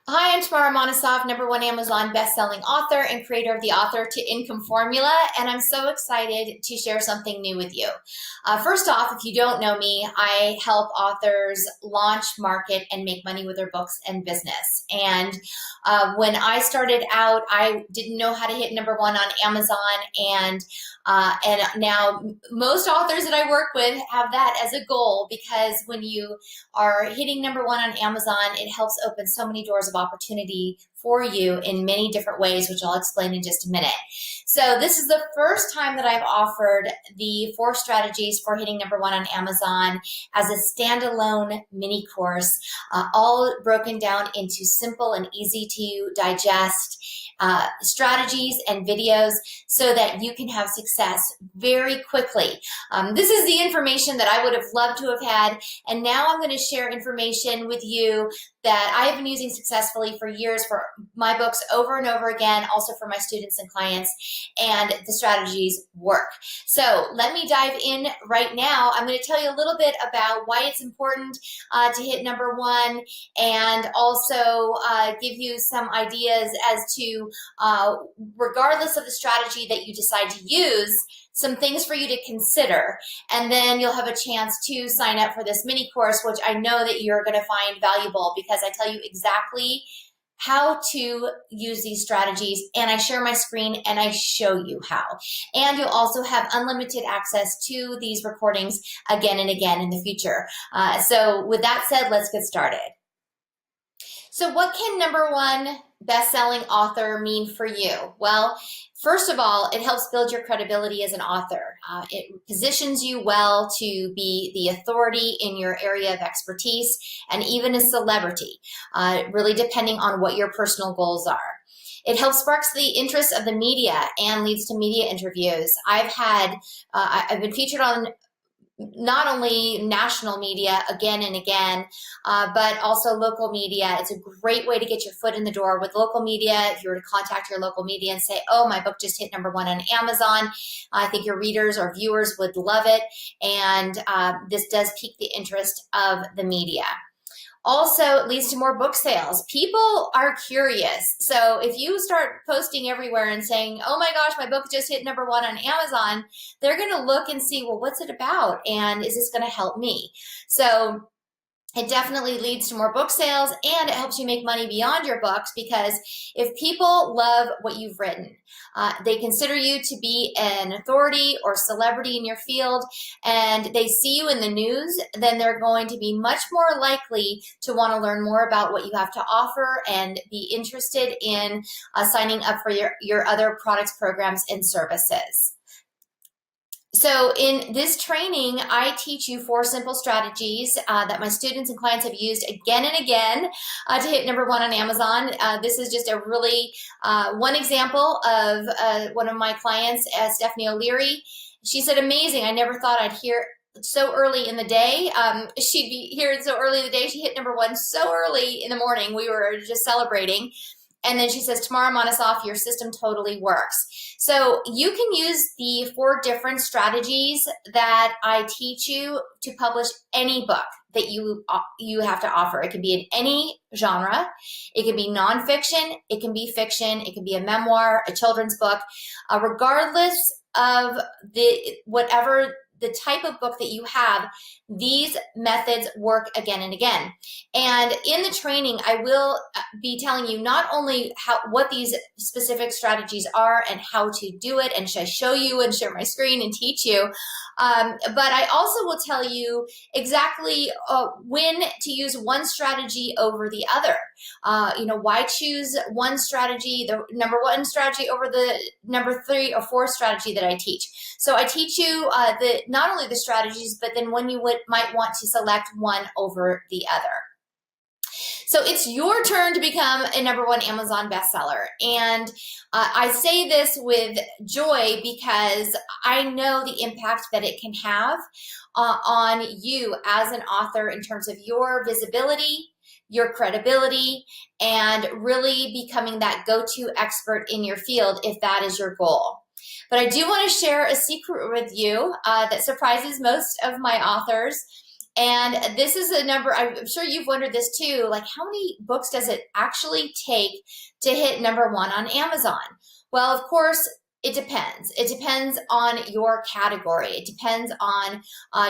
Hi, I'm Tamara Monosov, #1 Amazon bestselling author and creator of the Author to Income Formula, and I'm so excited to share something new with you. First off, if you don't know me, I help authors launch, market, and make money with their books and business. And when I started out, I didn't know how to hit #1 on Amazon, and now most authors that I work with have that as a goal because when you are hitting #1 on Amazon, it helps open so many doors of opportunity for you in many different ways, which I'll explain in just a minute. So this is the first time that I've offered the 4 strategies for hitting #1 on Amazon as a standalone mini course, all broken down into simple and easy to digest strategies and videos so that you can have success very quickly. This is the information that I would have loved to have had, and now I'm going to share information with you that I have been using successfully for years for my books over and over again, also for my students and clients, and the strategies work. So let me dive in right now. I'm going to tell you a little bit about why it's important to hit #1 and also give you some ideas as to, regardless of the strategy that you decide to use, some things for you to consider. And then you'll have a chance to sign up for this mini course, which I know that you're going to find valuable because I tell you exactly how to use these strategies, and I share my screen and I show you how. And you'll also have unlimited access to these recordings again and again in the future. So with that said, let's get started. So what can #1 best-selling author mean for you? Well, first of all, it helps build your credibility as an author. It positions you well to be the authority in your area of expertise and even a celebrity, really depending on what your personal goals are. It helps sparks the interest of the media and leads to media interviews. I've been featured on not only national media again and again, but also local media. It's a great way to get your foot in the door with local media. If you were to contact your local media and say, oh, my book just hit #1 on Amazon, I think your readers or viewers would love it. And this does pique the interest of the media. Also, it leads to more book sales. People are curious. So if you start posting everywhere and saying, oh my gosh, my book just hit #1 on Amazon, they're going to look and see, well, what's it about? And is this going to help me? So it definitely leads to more book sales, and it helps you make money beyond your books because if people love what you've written, they consider you to be an authority or celebrity in your field, and they see you in the news, then they're going to be much more likely to want to learn more about what you have to offer and be interested in signing up for your other products, programs, and services. So in this training, I teach you 4 simple strategies that my students and clients have used again and again to hit #1 on Amazon. This is just a really one example of one of my clients, Stephanie O'Leary. She said, amazing, I never thought I'd hear so early in the day. She'd be here so early in the day. She hit #1 so early in the morning. We were just celebrating. And then she says, Tamara Monosov, your system totally works. So you can use the 4 different strategies that I teach you to publish any book that you have to offer. It can be in any genre. It can be nonfiction. It can be fiction. It can be a memoir, a children's book, regardless of whatever the type of book that you have, these methods work again and again. And in the training, I will be telling you not only what these specific strategies are and how to do it, and I show you and share my screen and teach you, but I also will tell you exactly when to use one strategy over the other. Why choose one strategy, the #1 strategy over the #3 or 4 strategy that I teach. So I teach you not only the strategies, but then when you might want to select one over the other. So it's your turn to become a #1 Amazon bestseller. And I say this with joy because I know the impact that it can have on you as an author in terms of your visibility, your credibility, and really becoming that go-to expert in your field if that is your goal. But I do want to share a secret with you that surprises most of my authors. And this is a number, I'm sure you've wondered this too, like how many books does it actually take to hit number one on Amazon? Well, of course, it depends. It depends on your category. It depends on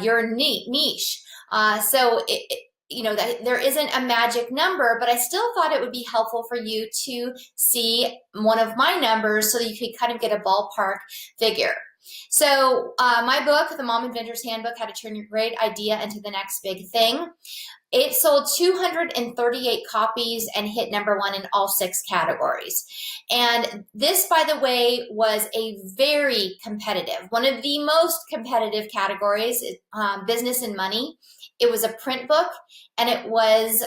your niche. That there isn't a magic number, but I still thought it would be helpful for you to see one of my numbers so that you could kind of get a ballpark figure. So my book, The Mom Inventor's Handbook, How to Turn Your Great Idea into the Next Big Thing, it sold 238 copies and hit number one in all 6 categories. And this, by the way, was a very competitive, one of the most competitive categories, business and money. It was a print book, and it was,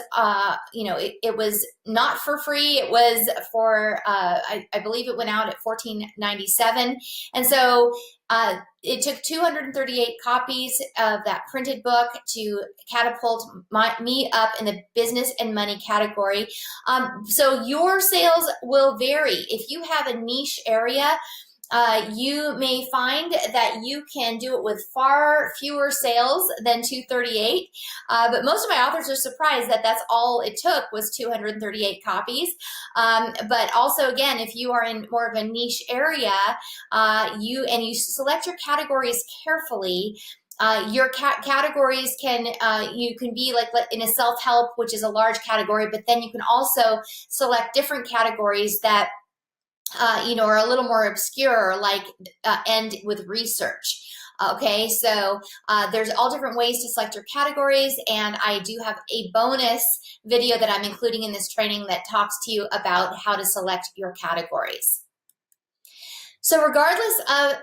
it was not for free. It was for, I believe it went out at $14.97. And so it took 238 copies of that printed book to catapult me up in the business and money category. So your sales will vary. If you have a niche area, you may find that you can do it with far fewer sales than 238. But most of my authors are surprised that that's all it took was 238 copies. But also, again, if you are in more of a niche area, you select your categories carefully, your categories you can be like in a self-help, which is a large category, but then you can also select different categories that are a little more obscure, like end with research. Okay, so there's all different ways to select your categories, and I do have a bonus video that I'm including in this training that talks to you about how to select your categories. So regardless of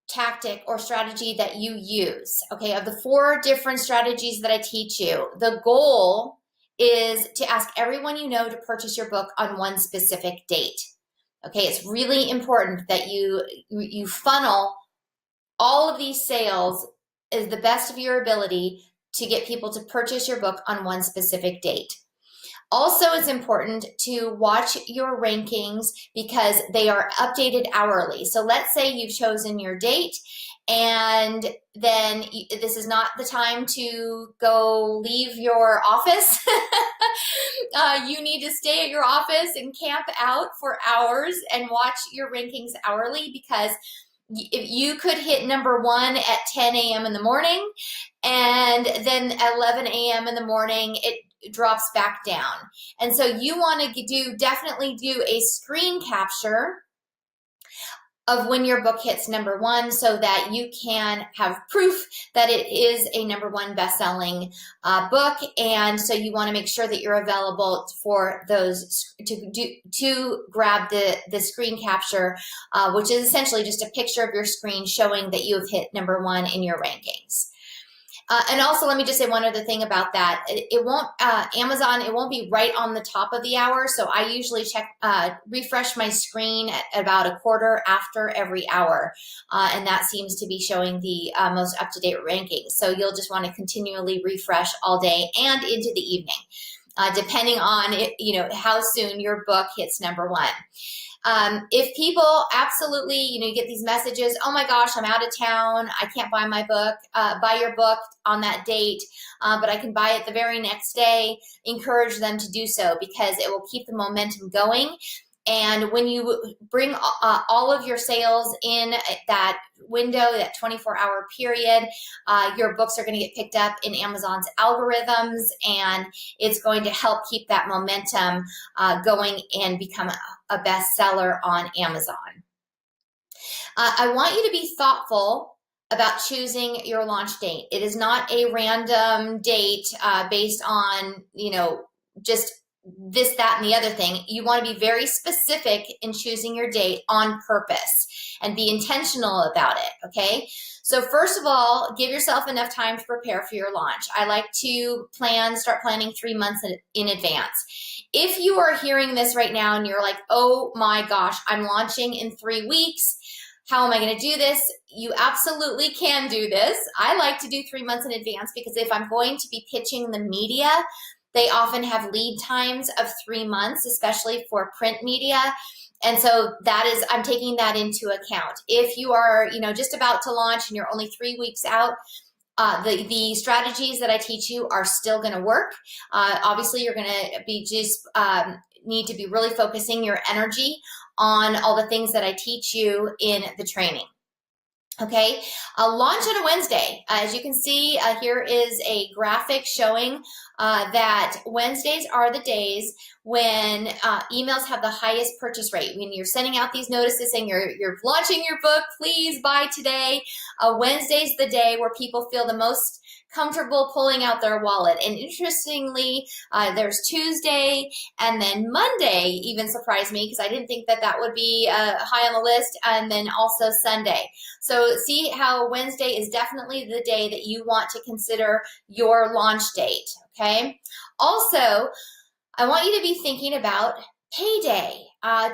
tactic or strategy that you use, okay, of the 4 different strategies that I teach you, the goal is to ask everyone you know to purchase your book on one specific date. Okay, it's really important that you funnel all of these sales as the best of your ability to get people to purchase your book on one specific date. Also, it's important to watch your rankings because they are updated hourly. So let's say you've chosen your date, and then this is not the time to go leave your office. You need to stay at your office and camp out for hours and watch your rankings hourly, because if you could hit number one at 10 a.m. in the morning, and then at 11 a.m. in the morning, it drops back down. And so you want to definitely do a screen capture of when your book hits number one, so that you can have proof that it is a number one best-selling book. And so you want to make sure that you're available for those to grab the screen capture, which is essentially just a picture of your screen showing that you have hit number one in your rankings. And also, let me just say one other thing about that. It won't, Amazon, it won't be right on the top of the hour. So I usually refresh my screen at about a quarter after every hour. And that seems to be showing the most up-to-date rankings. So you'll just want to continually refresh all day and into the evening, depending on how soon your book hits number one. If people absolutely, you get these messages, oh my gosh, I'm out of town, I can't buy my book, buy your book on that date, but I can buy it the very next day, encourage them to do so, because it will keep the momentum going. And when you bring all of your sales in that window, that 24-hour period, your books are going to get picked up in Amazon's algorithms, and it's going to help keep that momentum going and become a bestseller on Amazon. I want you to be thoughtful about choosing your launch date. It is not a random date based on, just this, that, and the other thing. You want to be very specific in choosing your date on purpose and be intentional about it, okay? So first of all, give yourself enough time to prepare for your launch. I like to start planning 3 months in advance. If you are hearing this right now and you're like, oh my gosh, I'm launching in 3 weeks, how am I going to do this? You absolutely can do this. I like to do 3 months in advance, because if I'm going to be pitching the media, they often have lead times of 3 months, especially for print media. And so I'm taking that into account. If you are, just about to launch and you're only 3 weeks out, the strategies that I teach you are still going to work. Obviously, you're going to be just need to be really focusing your energy on all the things that I teach you in the training. Okay, launch on a Wednesday. As you can see, here is a graphic showing that Wednesdays are the days when emails have the highest purchase rate. When you're sending out these notices saying you're launching your book, please buy today. Wednesday's the day where people feel the most comfortable pulling out their wallet. And interestingly, there's Tuesday, and then Monday even surprised me because I didn't think that that would be high on the list, and then also Sunday. So see how Wednesday is definitely the day that you want to consider your launch date, okay? Also, I want you to be thinking about payday.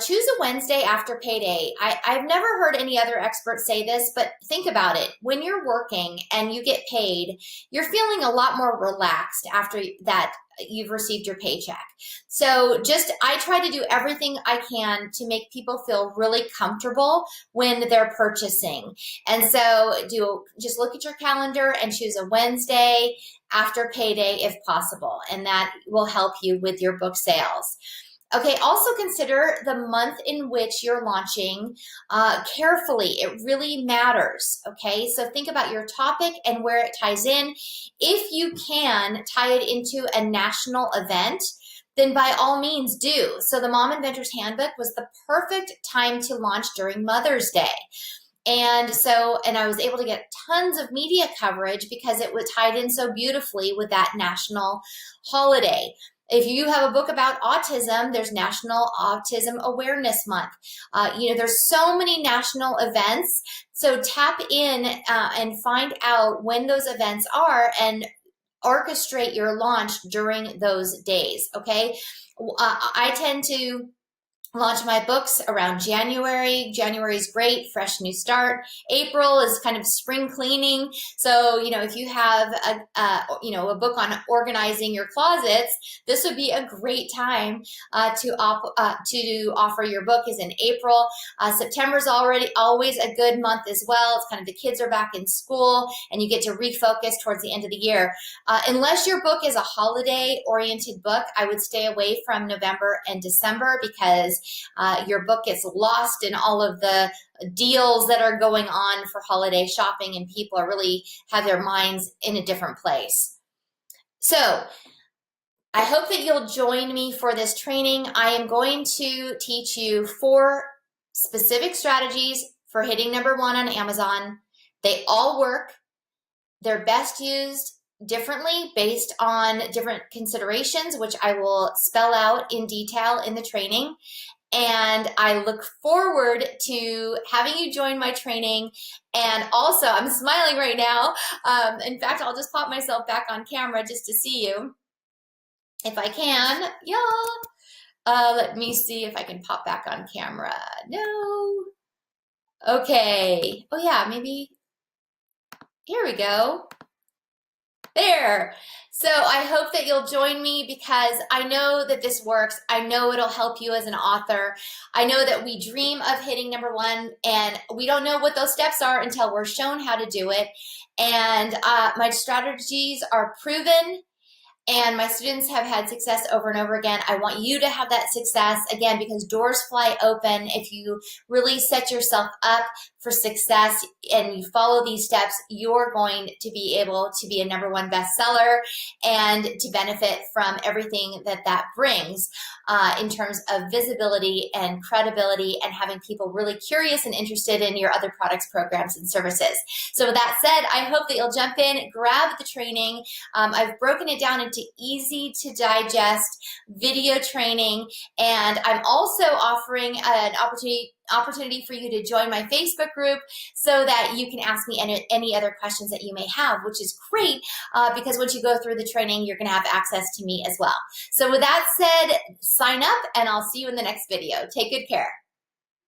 Choose a Wednesday after payday. I've never heard any other expert say this, but think about it. When you're working and you get paid, you're feeling a lot more relaxed after that you've received your paycheck. So I try to do everything I can to make people feel really comfortable when they're purchasing. And so just look at your calendar and choose a Wednesday after payday if possible, and that will help you with your book sales. Okay, also consider the month in which you're launching carefully. It really matters, okay? So think about your topic and where it ties in. If you can tie it into a national event, then by all means do. So the Mom Inventor's Handbook was the perfect time to launch during Mother's Day. And I was able to get tons of media coverage because it was tied in so beautifully with that national holiday. If you have a book about autism, there's National Autism Awareness Month. There's so many national events. So tap in and find out when those events are and orchestrate your launch during those days, okay? I tend to launch my books around January. January is great, fresh new start. April is kind of spring cleaning. So, if you have a book on organizing your closets, this would be a great time to offer your book is in April. September is always a good month as well. It's kind of the kids are back in school and you get to refocus towards the end of the year. Unless your book is a holiday oriented book, I would stay away from November and December because your book gets lost in all of the deals that are going on for holiday shopping, and people really have their minds in a different place. So I hope that you'll join me for this training. I am going to teach you 4 specific strategies for hitting #1 on Amazon. They all work. They're best used differently based on different considerations, which I will spell out in detail in the training. And I look forward to having you join my training. And also, I'm smiling right now. In fact, I'll just pop myself back on camera just to see you. If I can, yeah. Let me see if I can pop back on camera. No. Okay. Oh yeah, maybe. Here we go. There. So I hope that you'll join me because I know that this works. I know it'll help you as an author. I know that we dream of hitting #1 and we don't know what those steps are until we're shown how to do it. And my strategies are proven and my students have had success over and over again. I want you to have that success again because doors fly open. If you really set yourself up for success and you follow these steps, you're going to be able to be a #1 bestseller and to benefit from everything that brings in terms of visibility and credibility and having people really curious and interested in your other products, programs, and services. So with that said, I hope that you'll jump in, grab the training. I've broken it down into easy to digest video training, and I'm also offering an opportunity for you to join my Facebook group so that you can ask me any other questions that you may have, which is great because once you go through the training, you're going to have access to me as well. So with that said, sign up and I'll see you in the next video. Take good care.